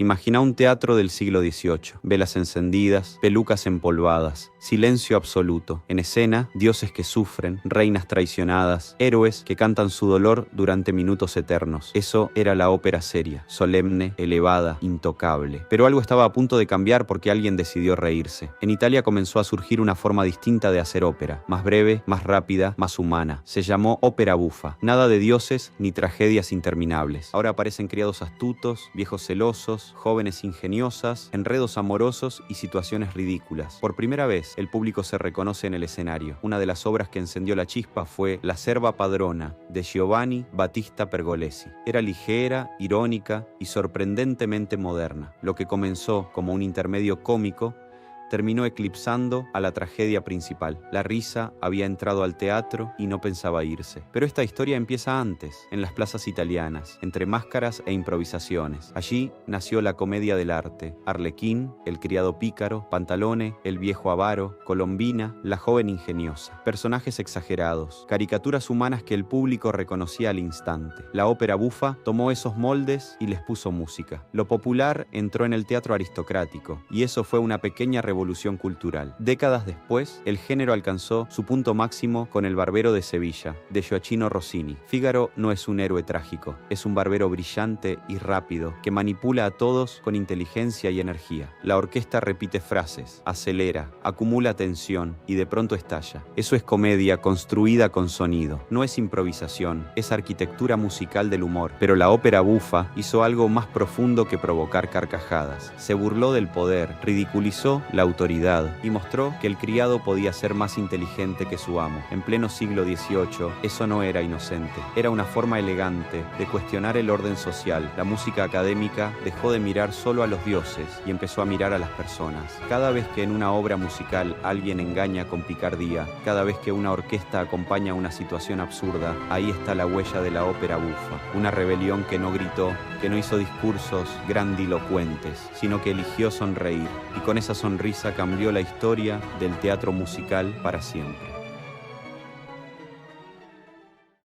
Imagina un teatro del siglo XVIII, velas encendidas, pelucas empolvadas, silencio absoluto. En escena, dioses que sufren, reinas traicionadas, héroes que cantan su dolor durante minutos eternos. Eso era la ópera seria, solemne, elevada, intocable. Pero algo estaba a punto de cambiar porque alguien decidió reírse. En Italia comenzó a surgir una forma distinta de hacer ópera, más breve, más rápida, más humana. Se llamó ópera bufa. Nada de dioses ni tragedias interminables. Ahora aparecen criados astutos, viejos celosos, jóvenes ingeniosas, enredos amorosos y situaciones ridículas. Por primera vez, el público se reconoce en el escenario. Una de las obras que encendió la chispa fue La serva padrona, de Giovanni Battista Pergolesi. Era ligera, irónica y sorprendentemente moderna. Lo que comenzó como un intermedio cómico terminó eclipsando a la tragedia principal. La risa había entrado al teatro y no pensaba irse. Pero esta historia empieza antes, en las plazas italianas, entre máscaras e improvisaciones. Allí nació la comedia del arte. Arlequín, el criado pícaro, Pantalone, el viejo avaro, Colombina, la joven ingeniosa. Personajes exagerados, caricaturas humanas que el público reconocía al instante. La ópera bufa tomó esos moldes y les puso música. Lo popular entró en el teatro aristocrático, y eso fue una pequeña revolución cultural. Décadas después, el género alcanzó su punto máximo con El barbero de Sevilla, de Gioachino Rossini. Fígaro no es un héroe trágico, es un barbero brillante y rápido que manipula a todos con inteligencia y energía. La orquesta repite frases, acelera, acumula tensión y de pronto estalla. Eso es comedia construida con sonido. No es improvisación, es arquitectura musical del humor. Pero la ópera bufa hizo algo más profundo que provocar carcajadas. Se burló del poder, ridiculizó la autoridad y mostró que el criado podía ser más inteligente que su amo. En pleno siglo XVIII, eso no era inocente, era una forma elegante de cuestionar el orden social. La música académica dejó de mirar solo a los dioses y empezó a mirar a las personas. Cada vez que en una obra musical alguien engaña con picardía, cada vez que una orquesta acompaña una situación absurda, ahí está la huella de la ópera bufa. Una rebelión que no gritó, que no hizo discursos grandilocuentes, sino que eligió sonreír, y con esa sonrisa cambió la historia del teatro musical para siempre.